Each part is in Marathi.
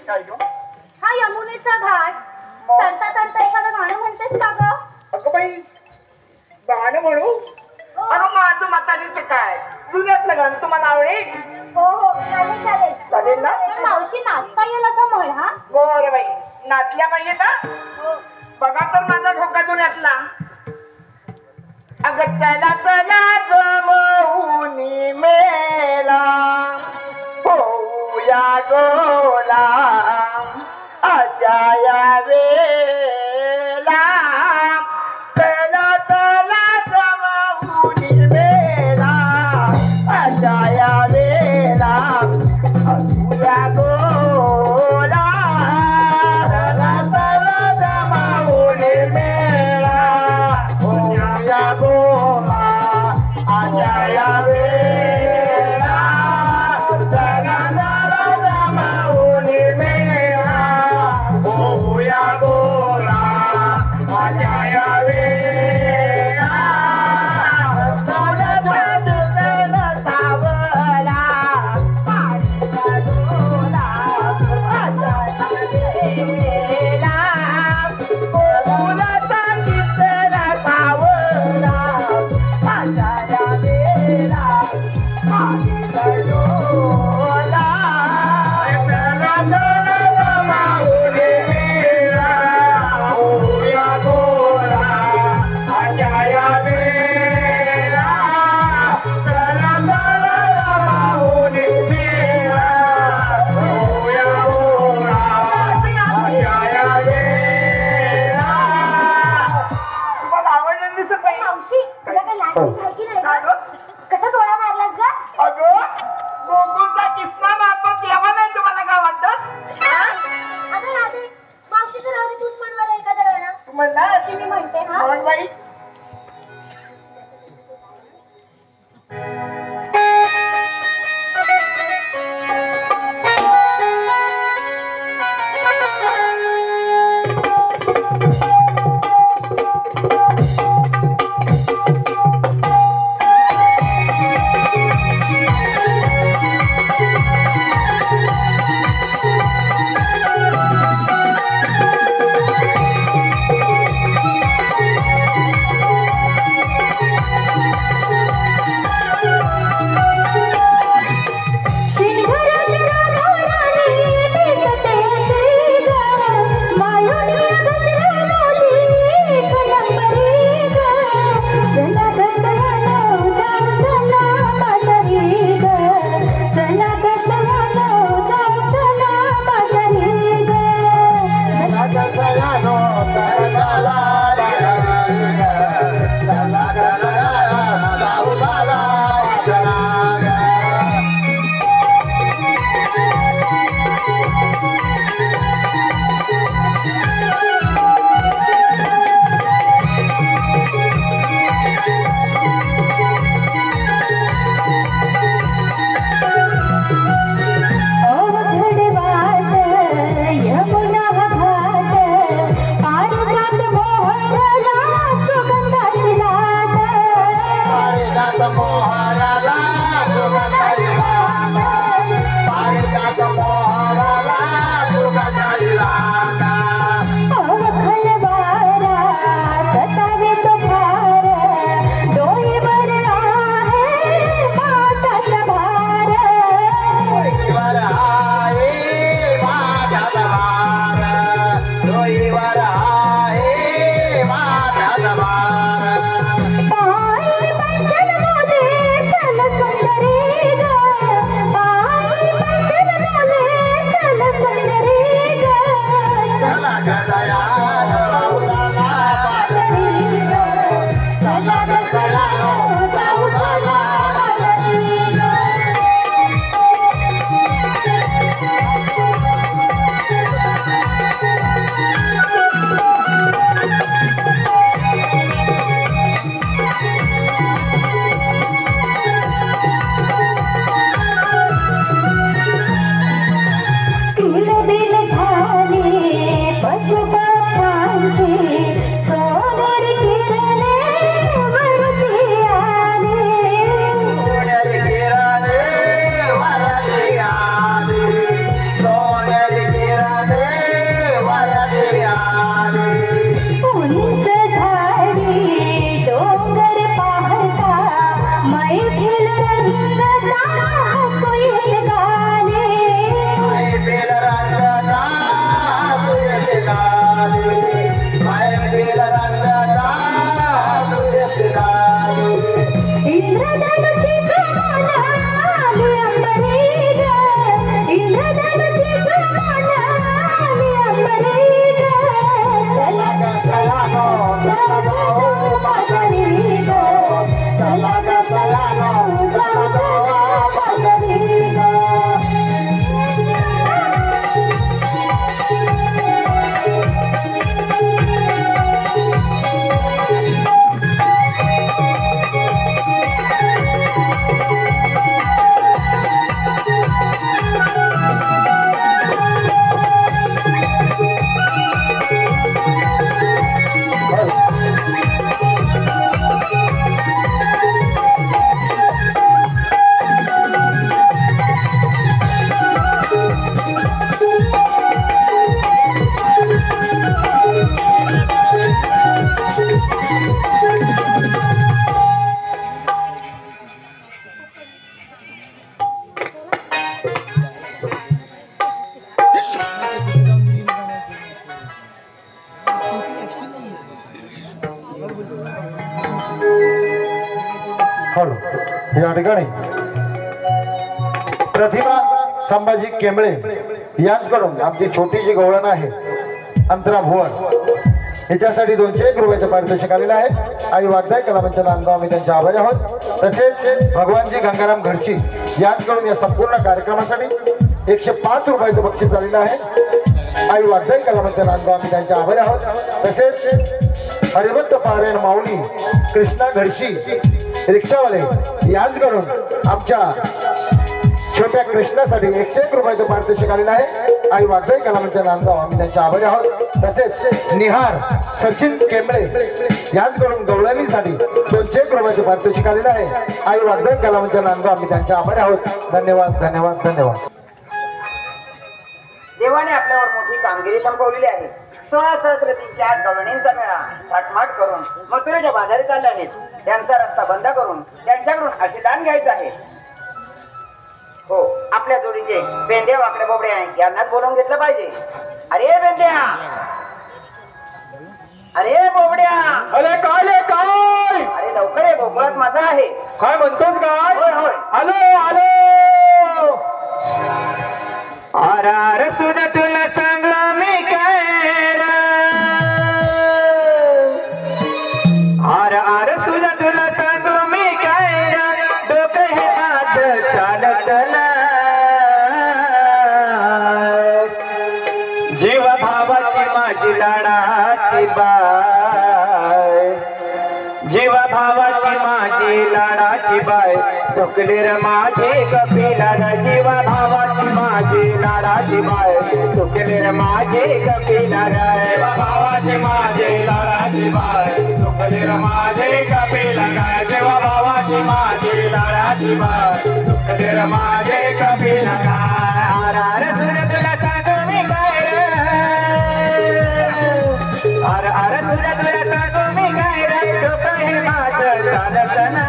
काय ग? हा यमुनेचा घाट. चलता चलता एखादं गाणं म्हणतेस का ग? अगं बाई गाणं म्हणू? अगं माझं म्हातारीचं काय जुन्यातलं गाणं तुम्हाला आवडेल? हो हो चालेल चालेल. चालेल ना? पण मावशी नाचता येईल असं म्हण हा. बरं बाई नाचल्या पाहिजे का? बघा तर माझा झोका जुन्यातला. अगं चला चला जमवूनी मेला होऊया गोला अशा या वेला. चला चला जमवूनी मेला अशा या वेला होऊया गोला. चला चला जमवूनी मेला होऊया गोला अशा या वेला. चला चला जमवूनी मेला होऊया गोला अशा या वेला. चला बाजूला सावला पाणीचा डोला अशा या वेला. बोलाचा किसला सावला अशा या वेला पाणीचा डोला. चला चला जमवूनी मेला होऊया गोला अशा या वेला. चला चला जमवूनी मेला होऊया गोला अशा या वेला. तुम्हाला आवडलं दिसत नाही? मावशी तुला काय लाज आहे की नाही ग? कसा डोळा मारलास ग? अगं गोकुळचा किस्सा मारतो तेव्हा नाही तुम्हाला काय वाटत? अगं राधे मावशीचं राहू दे, तूच म्हण मला एखादं गाणं. तू म्हणणार की मी म्हणते हा. म्हण बाई. हॅलो या ठिकाणी प्रतिभा संभाजी केंबळे यांच्याकडून आमची छोटी जी गवळण आहे अंतरा भुवन याच्यासाठी 201 रुपयाचं पारितोषिक आलेलं आहे. आई वागदाय कलामंच नांदगाव आम्ही त्यांचे आभारी आहोत. तसेच भगवानजी गंगाराम घरची यांच्याकडून या संपूर्ण कार्यक्रमासाठी 105 रुपयाचं बक्षीस आलेलं आहे. आई वागदाय कलामंच नांदगाव आम्ही त्यांचे आभारी आहोत. तसेच हरिभक्त पारायण माऊली कृष्णा घरशी रिक्षावाले यांच्याकडून आमच्या छोट्या कृष्णासाठी 101 रुपयाचं पारितोषिक आलेलं आहे. आई वागदाई कलामंच नांदगाव आम्ही त्यांचे आभारी आहोत. तसेच निहार सचिन केंबळे यांच्याकडून गवळणीसाठी 201 रुपयाचं पारितोषिक आलेलं आहे. आई वागदाई कलामंच नांदगाव आम्ही त्यांचे आभारी आहोत. धन्यवाद धन्यवाद धन्यवाद. देवाने आपल्यावर मोठी कामगिरी संपवलेली आहे. 16 सहस्रतींच्या गवळणींचा मेळा थाटमाट करून मथुरेच्या बाजारी चालले आहेत. त्यांचा रस्ता बंद करून त्यांच्याकडून आशीर्वाद घ्यायचा आहे. हो, आपल्या जोडीचे बेंद्या वाकडे बोबड्या यांनाच बोलवून घेतलं पाहिजे. अरे बेंद्या, अरे बोबड्या, अरे काय काय अरे लवकर ये, बोकळात माझा आहे. काय म्हणतोस काय? होय होय. आलो आलो. अरे सुद्धा तुला चांगला मी काय रे. अरे सुद्धा तुला चांगलं मी काय रे. डोकं हे माझं चालत ना. जीवा भावाची माझी लाडाची बाय. जीवा भावाची माझी लाडाची बाय. चुकली रे माझी कपिला रे. जीवा भावाची माझी लाडाची बाय. चुकली रे माझी कपिला रे. जीवा भावाची माझी लाडाची बाय. चुकली रे माझी कपिला रे. जीवा भावाची माझी लाडाची बाय. चुकली रे माझी कपिला रे. अरे तुला तुला सांगू मी काय रे. अरे तुला तुला सांगू मी काय रे. डोकं हे माझं चालत ना.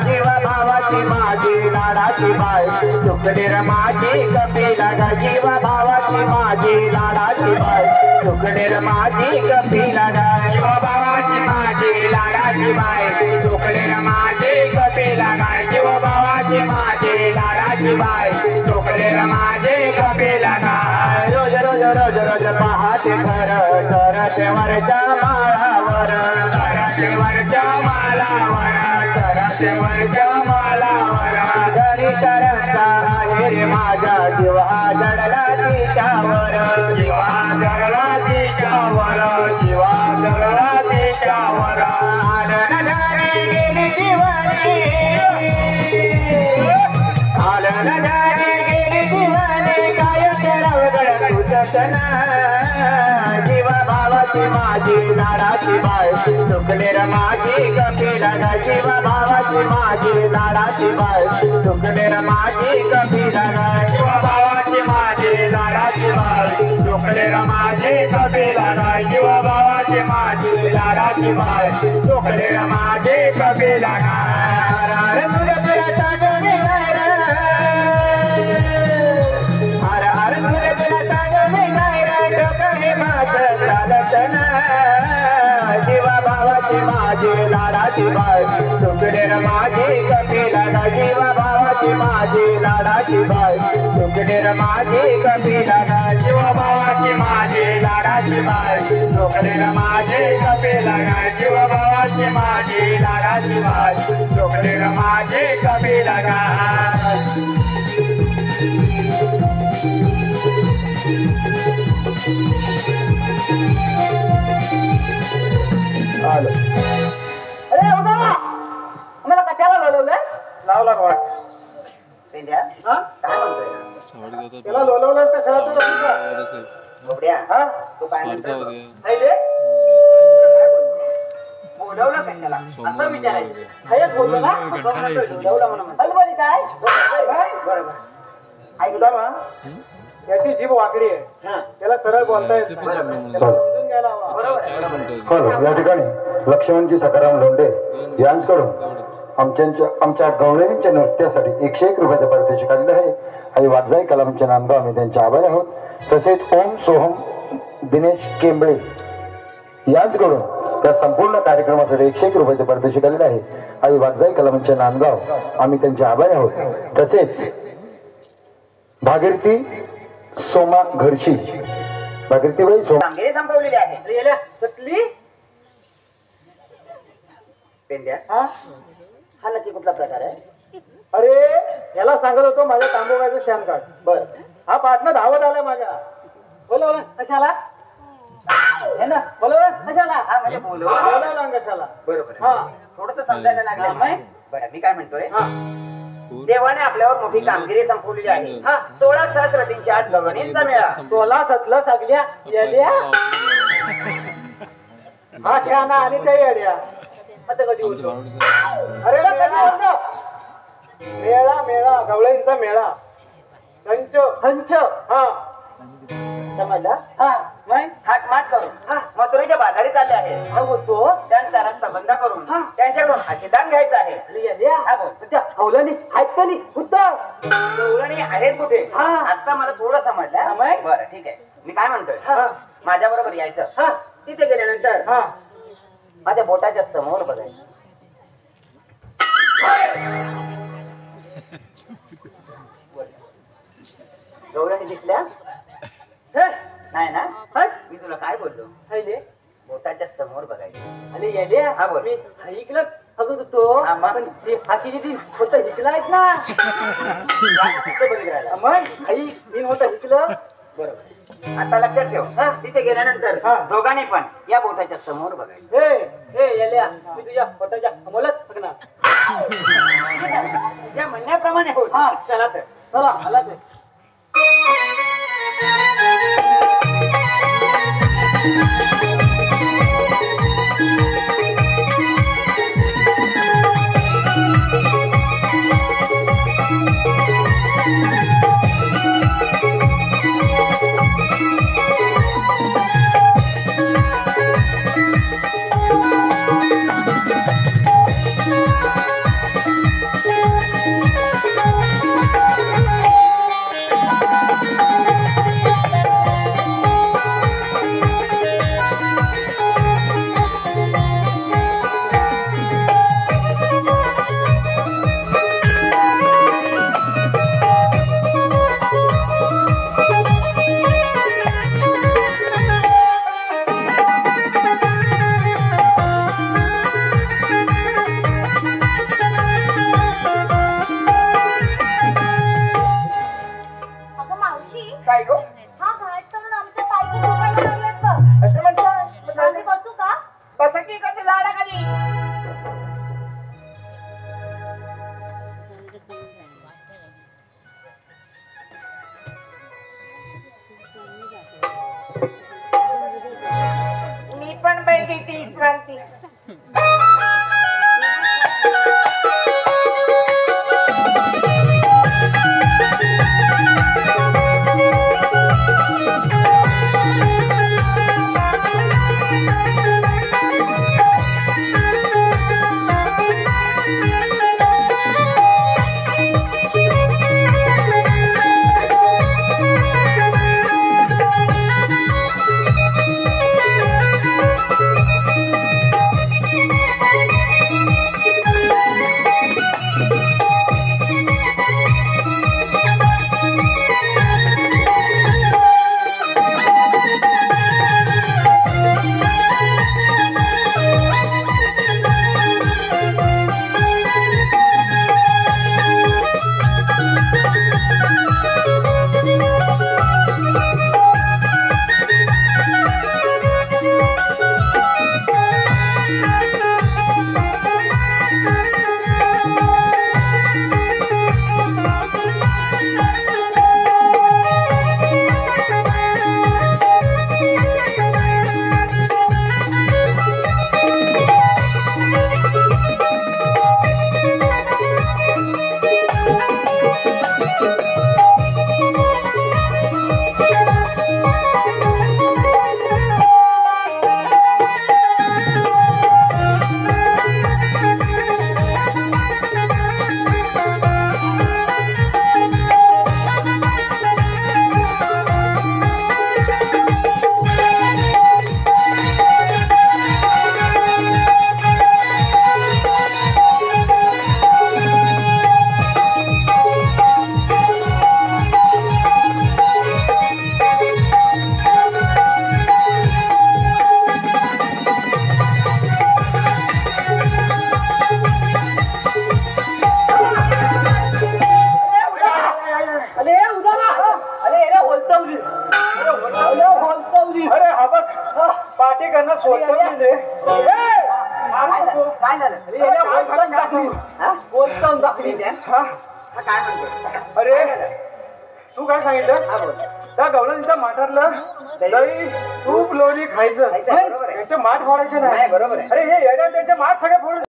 जीवा भावाची माझी लाडाची बाय. चुकली रे माझी कपिला ग. जीवा भावाची माझी लाडाची बाय. चुकली रे माझी कपिला ग. जीवा भावाची माझी लाडाची बाय. चुकली रे माझी कपिला ग. जीवा भावाची माझी लाडाची बाय. चुकली रे माझी कपिला ग. रोज रोज रोज रोज पहाटे खरं सरते वरच्या माळावर. सरते वरच्या माळावर. सरते वरच्या माळावर. घरी तरंगा आहे रे माझा. जीवा जडला तिच्यावर. जीवा जडला तिच्यावर. जीवा जडला तिच्यावर. आलं झाली गेली जीवानी. आलं झाली गेली जीवानी. काय करावं गड तुझंच ना. जीवा भावाची माझी लाडाची बाय. चुकली रे माझी कपिला ग. जीवा भावाची माझी लाडाची बाय. चुकली रे माझी कपिला ग. जीवा भावाची माझी लाडाची बाय. चुकली रे माझी कपिला ग. जीवा भावाची माझी लाडाची बाय. चुकली रे माझी कपिला ग. अरे तुला तुला सांगू मी काय रे. अरे तुला तुला सांगू मी काय रे. डोकं हे माझं चालत ना. जीवा भावाची माझी लाडाची बाय. चुकली रे माझी कपिला ग. जीवा भावाची माझी लाडाची बाय. चुकली रे माझी कपिला ग. जीवा भावाची माझी लाडाची बाय. चुकली रे माझी कपिला ग. जीवा भावाची माझी लाडाची बाय. चुकली रे माझी कपिला ग. आलो. अरे बाबा, आम्हाला कशाला बोलवलंय. लावला वाट. बेंद्या, काय म्हणतोय. त्याला लोलवलं कशाला. बोबड्या, तू काय म्हणतोय. नाही रे. बोलवलं कशाला असं विचारायचं. खरंच बोललो ना. बोलवलं म्हणून हलवारी काय. बरोबर ऐकलं ना. त्याची जीभ वाकडी आहे. त्याला सरळ बोलता येत नाही. समजून घ्यायला हवा. बरोबर. या ठिकाणी लक्ष्मणजी सखाराम लोंढे यांच्याकडून आमच्या गवळणींच्या नृत्यासाठी 101 रुपयाचं पारितोषिक आलेलं आहे. आणि वागजाई कलामंच नांदगाव आम्ही त्यांचे आभारी आहोत. तसेच ओम सोहम दिनेश केंबळे यांच्याकडून त्या संपूर्ण कार्यक्रमासाठी 101 रुपयाचे पारितोषिक आलेले आहे आई वाघजाई कलामंच नांदगाव आम्ही त्यांचे आभारी आहोत. तसेच भागीरथी सोमा घरशी भागीरथीबाई सोमा कामगिरी संपवलेली आहे. कसली पेंड्या हा नक्की कुठला प्रकार आहे? अरे याला सांगत होतो माझ्या तांबोगाचं श्याम कार्ड. बर हा पार्टनर धावत आला माझ्या. बोलव कशाला हे ना बोलव कशाला हा म्हणजे बोलू बोलवला कशाला. बरोबर हा थोडस समजायला लागलं हा, नाही. बरं मी काय म्हणतोय हा देवाने आपल्यावर मोठी कामगिरी संपवलेली आहे. हा 16 सहस्रतींच्या 8 गवणींचा मेळा. 16 17 सगळ्या येड्या हा शहाणा आणि त्या येड्या आता कधी बोलतो. अरे ना कधी बोलतो मेळा मेळा गवळींचा मेळा हंच हंच हा समजला? हा नाही थाटमाट करून मथुरेच्या बाजारी चालले आहे. हा बोलतो त्यांचा रस्ता बंद करून त्यांच्याकडून आशीर्वाद घ्यायचा आहे. हा बोल. त्या हवलानी आहेत का नाही उत्तर गवळणी आहेत कुठे? हा. आता मला थोडं हा, समजलं. मग? बरं ठीक आहे. मी काय म्हणतोय हा माझ्या बरोबर यायचं. हा तिथे गेल्यानंतर हा माझ्या बोटाच्या समोर बघायचं. गवळणी दिसल्या हे नाही ना? हट मी तुला काय बोललो? हायले बोटाच्या समोर बघायचं. आणि येले हा, बोल. मी ऐकलं सांगत होतो हा, मग? पण ते हातीची ती होतं हिकलं आहेत ना तिथे बघित राहिला. मग आई मी होतं हिकलं बरोबर. आता लक्षात ठेव. हा. तिथे गेल्यानंतर हा. दोघांनी पण या बोटाच्या समोर बघायचं. हे हे येल्या मी तुझ्या पोटाच्या अमोलात बघणार. तुझ्या म्हणण्याप्रमाणे होईल. हा. चला तर. चला आला ते अगं मावशी काय गो? हा घाट करून आमचे पाय दुखायला लागलेत बघ. असं म्हणतो. आम्ही बसू का? बसा की कधी झाडाखाली. मी पण बैठी ती क्रांती. पाठी करणं सोडतो म्हणजे काय झालं बोलतो दाखली काय म्हणतो अरे तू काय सांगितलं त्या गवळणीच्या माठातलं दही तूप लोणी खायचं बरोबर आहे. त्यांचे माठ फोडायचे नाही, नाही बरोबर आहे. अरे हे येड्या त्यांचे माठ सगळे फोडून